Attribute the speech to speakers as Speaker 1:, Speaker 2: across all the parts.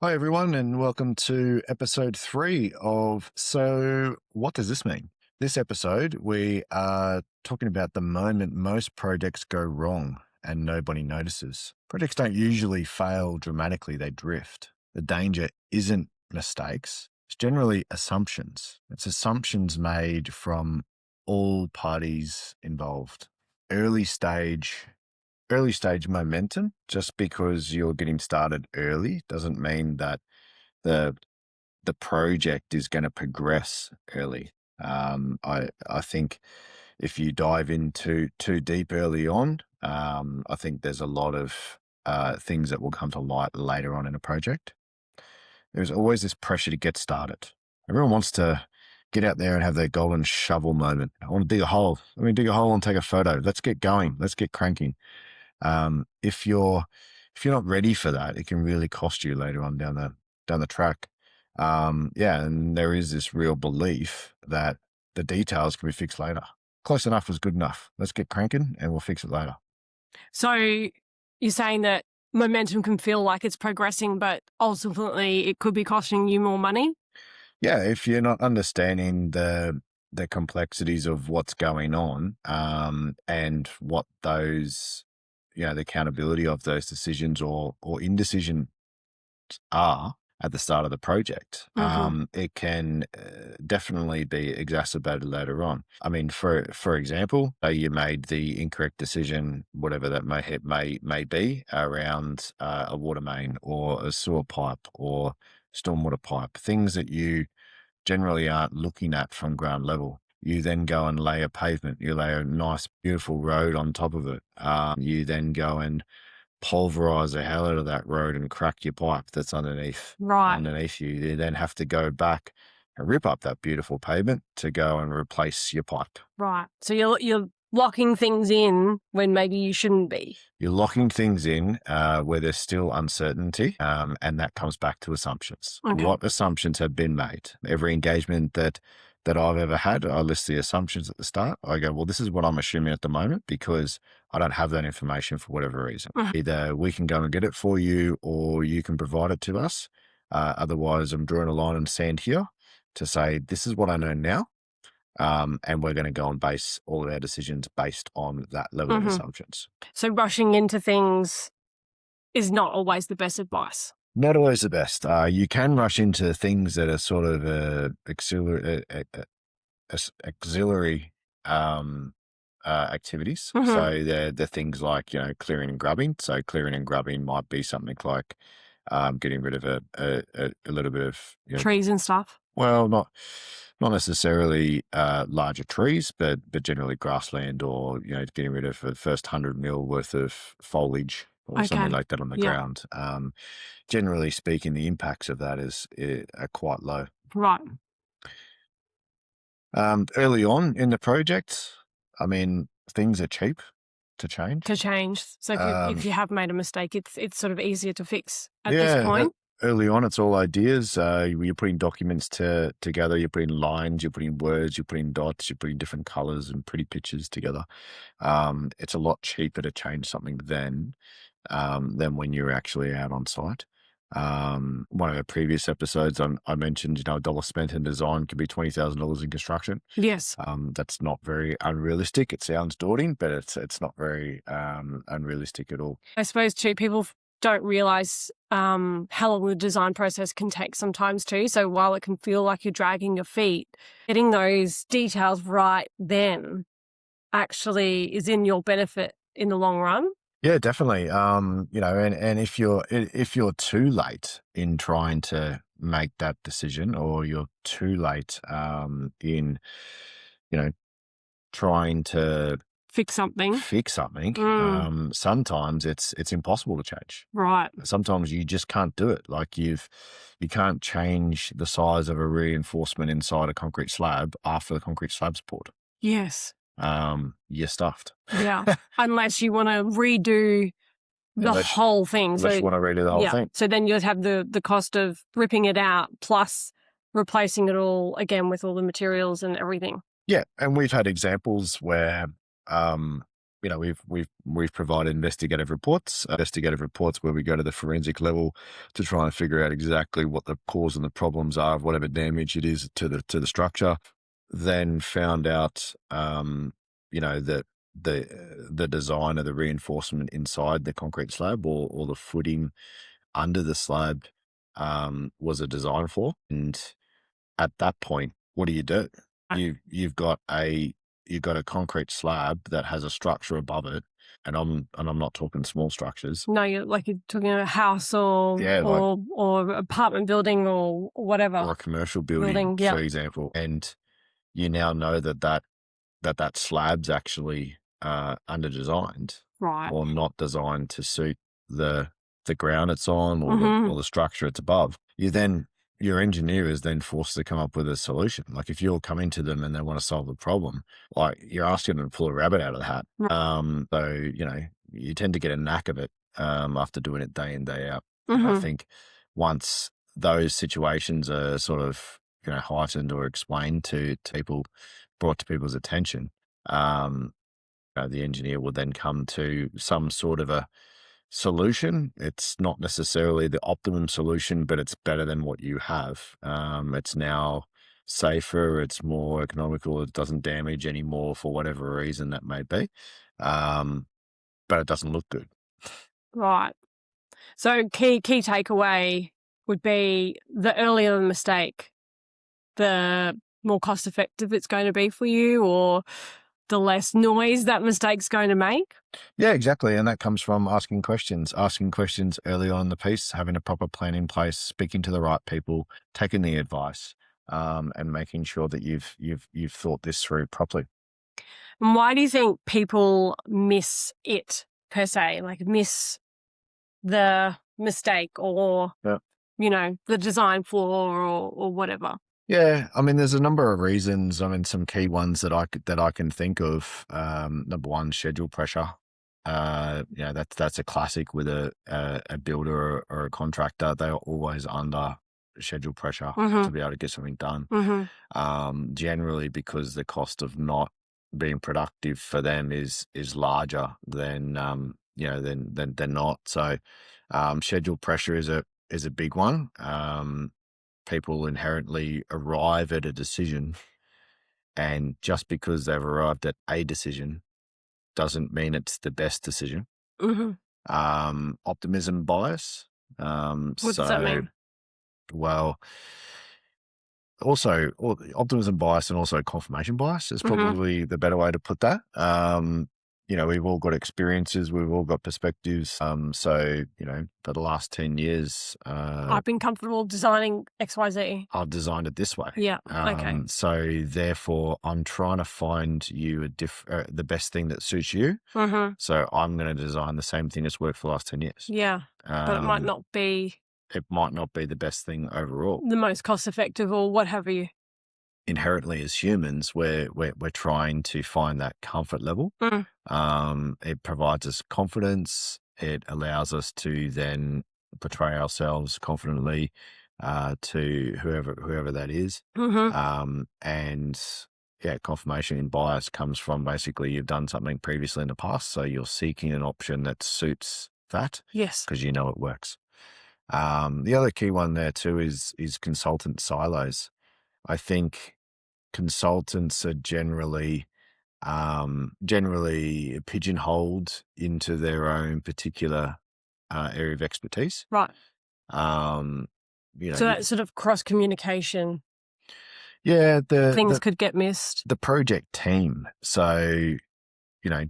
Speaker 1: Hi, everyone, and welcome to episode 3 of So What Does This Mean? This episode, we are talking about the moment most projects go wrong and nobody notices. Projects don't usually fail dramatically, they drift. The danger isn't mistakes, it's generally assumptions. It's assumptions made from all parties involved. Early stage momentum. Just because you're getting started early doesn't mean that the the project is going to progress early. I think if you dive into too deep early on, I think there's a lot of things that will come to light later on in a project. There's always this pressure to get started. Everyone wants to get out there and have their golden shovel moment. I want to dig a hole. Let me dig a hole and take a photo. Let's get going. Let's get cranking. If you're not ready for that, it can really cost you later on down the track. And there is this real belief that the details can be fixed later. Close enough is good enough. Let's get cranking and we'll fix it later.
Speaker 2: So you're saying that momentum can feel like it's progressing, but ultimately it could be costing you more money?
Speaker 1: Yeah, if you're not understanding the complexities of what's going on, and what those, the accountability of those decisions or indecision are at the start of the project, it can definitely be exacerbated later on. I mean, for example, you made the incorrect decision, whatever that may be, around a water main or a sewer pipe or stormwater pipe, things that you generally aren't looking at from ground level. You then go and lay a pavement. You lay a nice, beautiful road on top of it. You then go and pulverize the hell out of that road and crack your pipe that's underneath you. You then have to go back and rip up that beautiful pavement to go and replace your pipe.
Speaker 2: Right. So you're locking things in when maybe you shouldn't be.
Speaker 1: You're locking things in where there's still uncertainty, and that comes back to assumptions.
Speaker 2: Okay.
Speaker 1: What assumptions have been made? Every engagement that I've ever had, I list the assumptions at the start. I go, well, this is what I'm assuming at the moment because I don't have that information for whatever reason. Either we can go and get it for you or you can provide it to us. Otherwise, I'm drawing a line in the sand here to say, this is what I know now. And we're going to go and base all of our decisions based on that level of assumptions.
Speaker 2: So rushing into things is not always the best advice.
Speaker 1: Not always the best. You can rush into things that are sort of auxiliary activities. So they're things like, clearing and grubbing. So clearing and grubbing might be something like getting rid of a little bit of
Speaker 2: trees and stuff.
Speaker 1: Well, not necessarily larger trees, but generally grassland or, getting rid of the first 100 mil worth of foliage or something like that on the ground. Generally speaking, the impacts of that are quite low.
Speaker 2: Right.
Speaker 1: Early on in the project, I mean, things are cheap to change.
Speaker 2: So if you have made a mistake, it's sort of easier to fix at this point.
Speaker 1: Early on, it's all ideas. You're putting documents together. You're putting lines. You're putting words. You're putting dots. You're putting different colors and pretty pictures together. It's a lot cheaper to change something than when you're actually out on site. One of the previous episodes, I mentioned, a dollar spent in design could be $20,000 in construction.
Speaker 2: Yes.
Speaker 1: That's not very unrealistic. It sounds daunting, but it's not very unrealistic at all.
Speaker 2: I suppose too, people don't realize how long the design process can take sometimes too. So while it can feel like you're dragging your feet, getting those details right then actually is in your benefit in the long run.
Speaker 1: Yeah, definitely. And if you're too late in trying to make that decision, or you're too late in, trying to fix something. Sometimes it's impossible to change.
Speaker 2: Right.
Speaker 1: Sometimes you just can't do it. Like you can't change the size of a reinforcement inside a concrete slab after the concrete slab's poured.
Speaker 2: Yes.
Speaker 1: You're stuffed.
Speaker 2: Yeah. Unless you want to redo the whole thing.
Speaker 1: Unless you want to redo the whole thing.
Speaker 2: So then you'd have the cost of ripping it out plus replacing it all again with all the materials and everything.
Speaker 1: Yeah. And we've had examples where we've provided investigative reports where we go to the forensic level to try and figure out exactly what the cause and the problems are of whatever damage it is to the structure. Then found out, that the design of the reinforcement inside the concrete slab or the footing under the slab was a design flaw. And at that point, what do? You've got a concrete slab that has a structure above it, and I'm not talking small structures.
Speaker 2: No, you're talking about a house or or apartment building or whatever,
Speaker 1: or a commercial building,
Speaker 2: yeah.
Speaker 1: for example, and you now know that slab's actually under designed,
Speaker 2: right,
Speaker 1: or not designed to suit the ground it's on, or
Speaker 2: Mhm.
Speaker 1: the structure it's above. Your engineer is then forced to come up with a solution. Like if you're coming to them and they want to solve the problem, like you're asking them to pull a rabbit out of the hat.
Speaker 2: Right.
Speaker 1: So you tend to get a knack of it after doing it day in, day out. And I
Speaker 2: Mhm.
Speaker 1: think once those situations are sort of heightened or explained to people, brought to people's attention, the engineer will then come to some sort of a solution. It's not necessarily the optimum solution, but it's better than what you have. It's now safer, it's more economical, it doesn't damage anymore for whatever reason that may be. But it doesn't look good.
Speaker 2: Right. So key takeaway would be the earlier the mistake, the more cost effective it's going to be for you, or the less noise that mistake's going to make.
Speaker 1: Yeah, exactly. And that comes from asking questions early on in the piece, having a proper plan in place, speaking to the right people, taking the advice, and making sure that you've thought this through properly.
Speaker 2: And why do you think people miss it per se, like miss the mistake or,
Speaker 1: Yeah.
Speaker 2: The design flaw or whatever?
Speaker 1: Yeah, I mean, there's a number of reasons. I mean, some key ones that I can think of. Number one, schedule pressure. That's a classic with a builder or a contractor. They are always under schedule pressure to be able to get something done. Generally, because the cost of not being productive for them is larger than than not. So, schedule pressure is a big one. People inherently arrive at a decision, and just because they've arrived at a decision doesn't mean it's the best decision. Optimism bias.
Speaker 2: What does that mean?
Speaker 1: Well, also optimism bias and also confirmation bias is probably the better way to put that. We've all got experiences, we've all got perspectives. So, for the last 10 years,
Speaker 2: I've been comfortable designing XYZ.
Speaker 1: I've designed it this way.
Speaker 2: Yeah. Okay.
Speaker 1: So therefore, I'm trying to find you the best thing that suits you. So I'm going to design the same thing that's worked for the last 10 years.
Speaker 2: Yeah. But it might not be.
Speaker 1: It might not be the best thing overall.
Speaker 2: The most cost effective or what have you.
Speaker 1: Inherently, as humans, we're trying to find that comfort level. It provides us confidence. It allows us to then portray ourselves confidently to whoever that is. And confirmation in bias comes from basically you've done something previously in the past, so you're seeking an option that suits that.
Speaker 2: Yes,
Speaker 1: because it works. The other key one there too is consultant silos. I think consultants are generally pigeonholed into their own particular area of expertise.
Speaker 2: right.
Speaker 1: So
Speaker 2: that sort of cross communication.
Speaker 1: Yeah,
Speaker 2: things could get missed.
Speaker 1: The project team. So,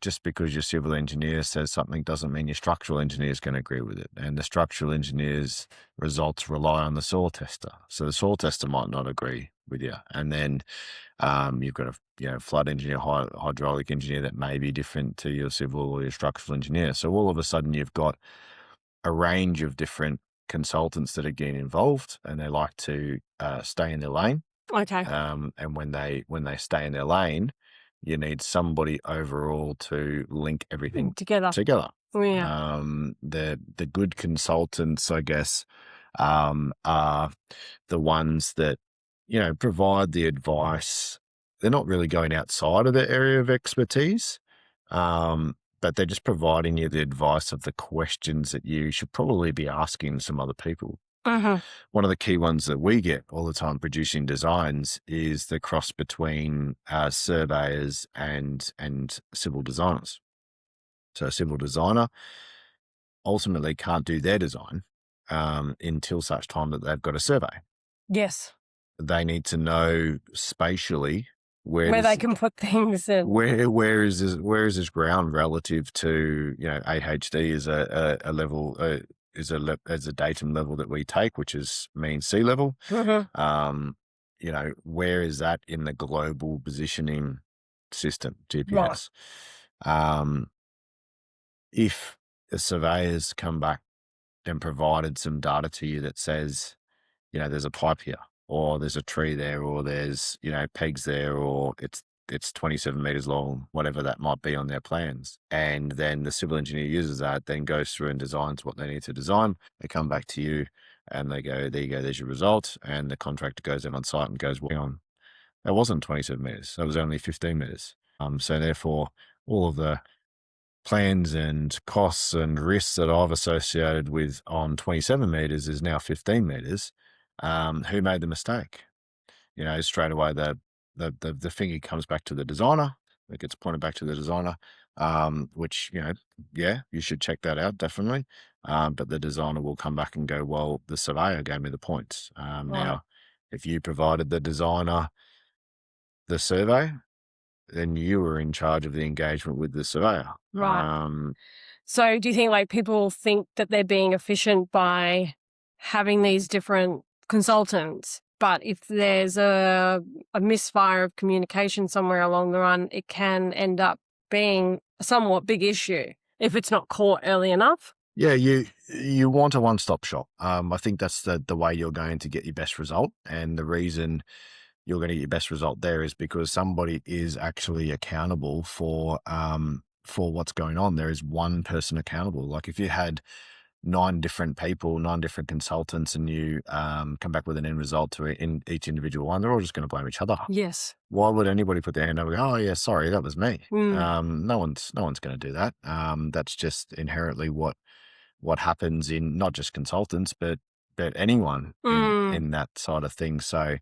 Speaker 1: just because your civil engineer says something doesn't mean your structural engineer is going to agree with it. And the structural engineer's results rely on the soil tester. So the soil tester might not agree with you. And then you've got a flood engineer, hydraulic engineer that may be different to your civil or your structural engineer. So all of a sudden you've got a range of different consultants that are getting involved, and they like to stay in their lane.
Speaker 2: Okay.
Speaker 1: And when they stay in their lane, you need somebody overall to link everything
Speaker 2: together. Oh, yeah.
Speaker 1: The good consultants, I guess, are the ones that provide the advice. They're not really going outside of their area of expertise, but they're just providing you the advice of the questions that you should probably be asking some other people.
Speaker 2: Mhm.
Speaker 1: One of the key ones that we get all the time producing designs is the cross between surveyors and civil designers. So a civil designer ultimately can't do their design until such time that they've got a survey.
Speaker 2: Yes.
Speaker 1: They need to know spatially where
Speaker 2: Where they
Speaker 1: this
Speaker 2: can put things in.
Speaker 1: where is this ground relative to, you know, AHD is a level is a datum level that we take, which is mean sea level.
Speaker 2: Mhm.
Speaker 1: You know, where is that in the global positioning system,
Speaker 2: Right.
Speaker 1: GPS? Um, if the surveyors come back and provided some data to you that says, you know, there's a pipe here, or there's a tree there, or there's, you know, pegs there, or it's 27 meters long, whatever that might be on their plans. And then the civil engineer uses that, then goes through and designs what they need to design. They come back to you and they go, there you go, there's your result. And the contractor goes in on site and goes, well, hang on, that wasn't 27 meters. That was only 15 meters. So therefore, all of the plans and costs and risks that I've associated with on 27 meters is now 15 meters. Who made the mistake? You know, straight away the finger comes back to the designer. It gets pointed back to the designer, which, you know, yeah, you should check that out definitely. But the designer will come back and go, well, the surveyor gave me the points.
Speaker 2: Right.
Speaker 1: Now, if you provided the designer the survey, then you were in charge of the engagement with the surveyor.
Speaker 2: Right. So do you think like people think that they're being efficient by having these different consultants, but if there's a misfire of communication somewhere along the run, it can end up being a somewhat big issue if it's not caught early enough?
Speaker 1: Yeah, you want a one-stop shop. I think that's the way you're going to get your best result, and the reason you're going to get your best result there is because somebody is actually accountable for what's going on. There is one person accountable. Like if you had 9 different people, 9 different consultants, and you come back with an end result to in each individual one, they're all just going to blame each other.
Speaker 2: Yes.
Speaker 1: Why would anybody put their hand up and go, "Oh yeah, sorry, that was me"?
Speaker 2: Mm.
Speaker 1: No one's going to do that. That's just inherently what happens in not just consultants, but anyone
Speaker 2: Mm.
Speaker 1: in that side of things. So,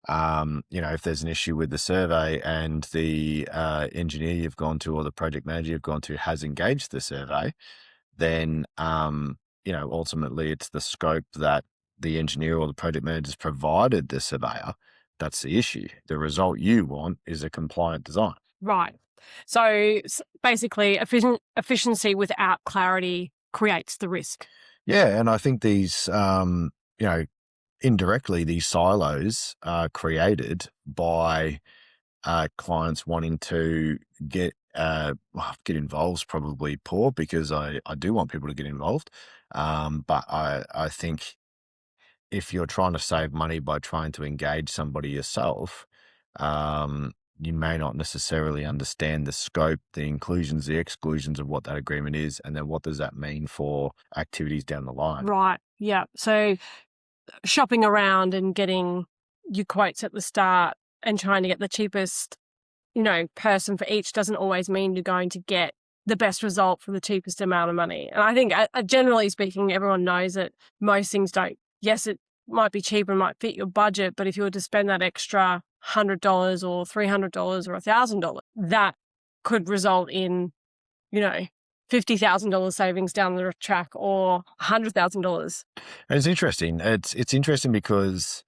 Speaker 1: you know, if there's an issue with the survey and the engineer you've gone to or the project manager you've gone to has engaged the survey, then you know, ultimately it's the scope that the engineer or the project manager has provided the surveyor. That's the issue. The result you want is a compliant design.
Speaker 2: Right. So basically, efficiency without clarity creates the risk.
Speaker 1: Yeah, and I think these, you know, indirectly, these silos are created by clients wanting to get involved. Is probably poor because I do want people to get involved, but I think if you're trying to save money by trying to engage somebody yourself, you may not necessarily understand the scope, the inclusions, the exclusions of what that agreement is, and then what does that mean for activities down the line.
Speaker 2: Right. Yeah. So shopping around and getting your quotes at the start and trying to get the cheapest, person for each doesn't always mean you're going to get the best result for the cheapest amount of money. And I think generally speaking, everyone knows that most things don't. Yes, it might be cheaper and might fit your budget, but if you were to spend that extra $100 or $300 or $1,000, that could result in, $50,000 savings down the track or $100,000.
Speaker 1: And it's interesting. It's interesting because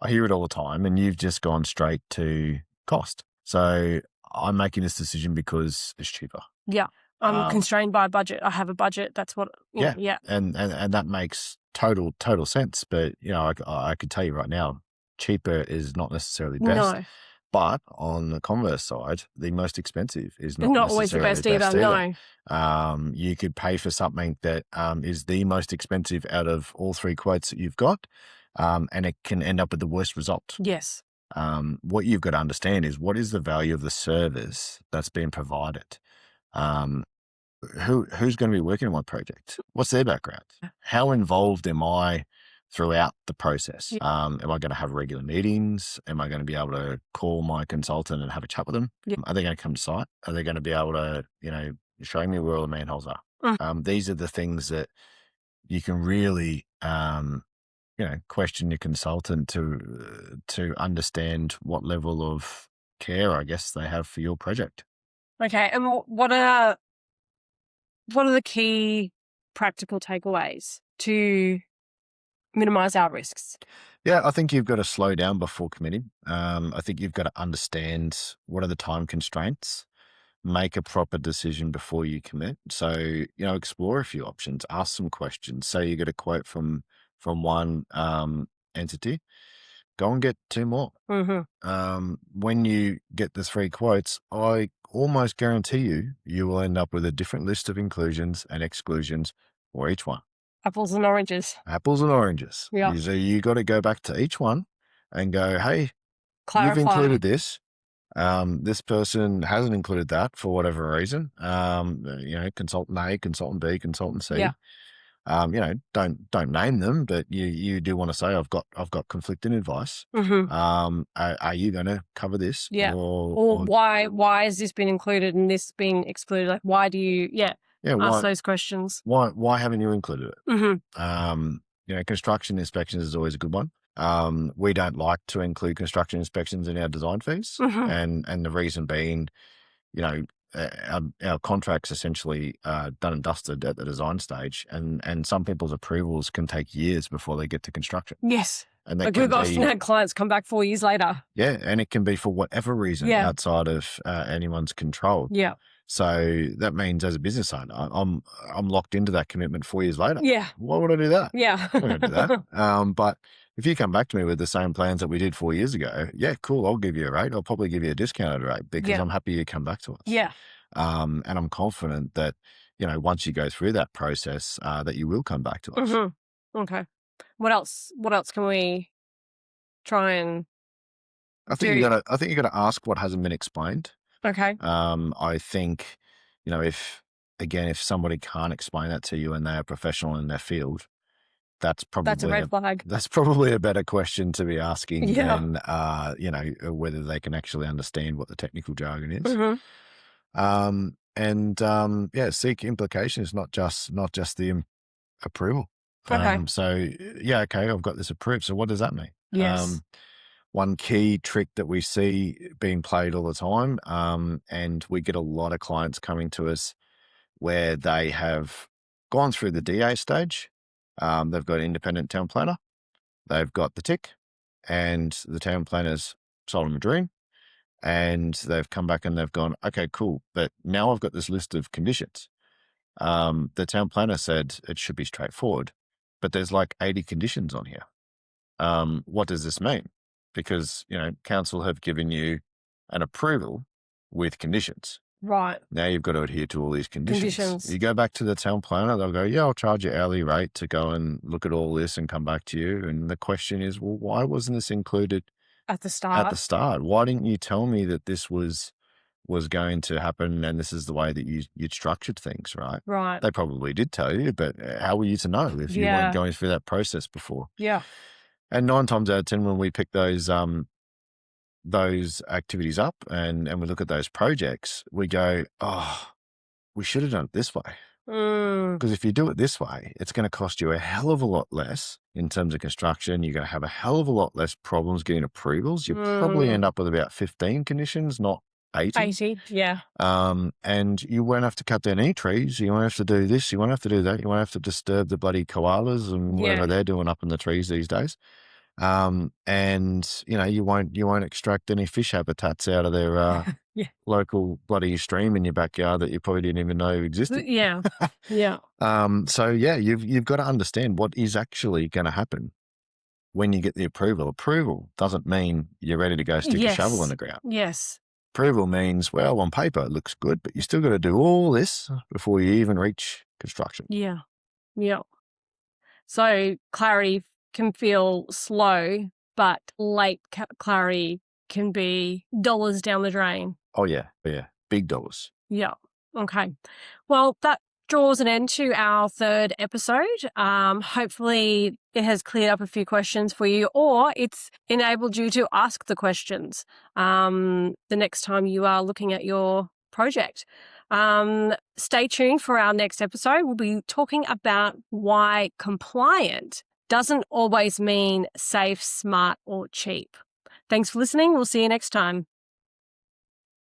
Speaker 1: I hear it all the time, and you've just gone straight to cost. So I'm making this decision because it's cheaper.
Speaker 2: Yeah. I'm
Speaker 1: Um,
Speaker 2: constrained by a budget. I have a budget. That's what,
Speaker 1: Yeah,
Speaker 2: yeah.
Speaker 1: and that makes total sense. But you know, I could tell you right now, cheaper is not necessarily best.
Speaker 2: No,
Speaker 1: But on the converse side, the most expensive is not
Speaker 2: not always the
Speaker 1: necessarily
Speaker 2: best either. No.
Speaker 1: You could pay for something that is the most expensive out of all 3 quotes that you've got, and it can end up with the worst result.
Speaker 2: Yes.
Speaker 1: What you've got to understand is what is the value of the service that's being provided. Um, who's going to be working on my project? What's their background? How involved am I throughout the process?
Speaker 2: Yeah.
Speaker 1: Am I going to have regular meetings? Am I going to be able to call my consultant and have a chat with them?
Speaker 2: Yeah.
Speaker 1: Are they going to come to site? Are they going to be able to, show me where all the manholes are.
Speaker 2: Mm.
Speaker 1: These are the things that you can really, question your consultant to understand what level of care, I guess, they have for your project.
Speaker 2: Okay. And what are the key practical takeaways to minimize our risks?
Speaker 1: Yeah, I think you've got to slow down before committing. I think you've got to understand what are the time constraints, make a proper decision before you commit. So, explore a few options, ask some questions. Say you get a quote from one entity, go and get two more.
Speaker 2: Mm-hmm.
Speaker 1: When you get the three quotes, I almost guarantee you will end up with a different list of inclusions and exclusions for each one.
Speaker 2: Apples and oranges.
Speaker 1: Apples and oranges.
Speaker 2: Yeah.
Speaker 1: So you got to go back to each one and go, hey, you've
Speaker 2: Clarify.
Speaker 1: included this. This person hasn't included that for whatever reason. Consultant A, consultant B, consultant C.
Speaker 2: Yeah.
Speaker 1: Don't name them, but you do want to say I've got conflicting advice.
Speaker 2: Mm-hmm.
Speaker 1: Are you going to cover this?
Speaker 2: Yeah. Or why has this been included and this being excluded? Like, why do you ask those questions?
Speaker 1: Why haven't you included it?
Speaker 2: Mm-hmm.
Speaker 1: Construction inspections is always a good one. We don't like to include construction inspections in our design fees,
Speaker 2: Mm-hmm.
Speaker 1: and the reason being, our contracts essentially done and dusted at the design stage, and some people's approvals can take years before they get to construction.
Speaker 2: Yes.
Speaker 1: And
Speaker 2: like we've often had clients come back 4 years later.
Speaker 1: Yeah, and it can be for whatever reason outside of anyone's control.
Speaker 2: Yeah.
Speaker 1: So that means as a business owner, I'm locked into that commitment 4 years later.
Speaker 2: Yeah.
Speaker 1: Why would I do that?
Speaker 2: Yeah.
Speaker 1: I'm not going to do that. But if you come back to me with the same plans that we did 4 years ago, yeah, cool, I'll give you a rate. I'll probably give you a discounted rate because I'm happy you come back to us.
Speaker 2: Yeah.
Speaker 1: And I'm confident that, once you go through that process, that you will come back to us.
Speaker 2: Mm-hmm. Okay. What else can we try and
Speaker 1: I think you got to ask what hasn't been explained.
Speaker 2: Okay.
Speaker 1: I think, if somebody can't explain that to you and they are professional in their field, that's
Speaker 2: a red flag.
Speaker 1: That's probably a better question to be asking than, whether they can actually understand what the technical jargon is.
Speaker 2: Mm-hmm.
Speaker 1: Seek implications, not just the approval.
Speaker 2: Okay.
Speaker 1: Okay, I've got this approved. So what does that mean?
Speaker 2: Yes.
Speaker 1: One key trick that we see being played all the time, and we get a lot of clients coming to us where they have gone through the DA stage. They've got an independent town planner. They've got the tick, and the town planner's sold them a dream. And they've come back and they've gone, okay, cool. But now I've got this list of conditions. The town planner said it should be straightforward, but there's like 80 conditions on here. What does this mean? Because, council have given you an approval with conditions.
Speaker 2: Right.
Speaker 1: Now you've got to adhere to all these conditions. You go back to the town planner, they'll go, yeah, I'll charge you hourly rate to go and look at all this and come back to you. And the question is, well, why wasn't this included
Speaker 2: at the start?
Speaker 1: Why didn't you tell me that this was going to happen and this is the way that you'd structured things, right?
Speaker 2: Right.
Speaker 1: They probably did tell you, but how were you to know if you weren't going through that process before?
Speaker 2: Yeah.
Speaker 1: And 9 times out of 10, when we pick those activities up and we look at those projects, we go, oh, we should have done it this way. Because if you do it this way, it's going to cost you a hell of a lot less in terms of construction. You're going to have a hell of a lot less problems getting approvals. You probably end up with about 15 conditions, not 80.
Speaker 2: 80, yeah.
Speaker 1: And you won't have to cut down any trees. You won't have to do this. You won't have to do that. You won't have to disturb the bloody koalas and whatever they're doing up in the trees these days. And you won't extract any fish habitats out of their local bloody stream in your backyard that you probably didn't even know existed.
Speaker 2: Yeah.
Speaker 1: You've got to understand what is actually going to happen when you get the approval. Approval doesn't mean you're ready to go stick a shovel in the ground.
Speaker 2: Yes.
Speaker 1: Approval means, well, on paper it looks good, but you still got to do all this before you even reach construction.
Speaker 2: Yeah. Yeah. So clarity can feel slow, but late clarity can be dollars down the drain.
Speaker 1: Oh, yeah. Big dollars.
Speaker 2: Yeah. Okay. Well, that draws an end to our third episode. Hopefully it has cleared up a few questions for you, or it's enabled you to ask the questions the next time you are looking at your project. Stay tuned for our next episode. We'll be talking about why compliant doesn't always mean safe, smart, or cheap. Thanks for listening. We'll see you next time.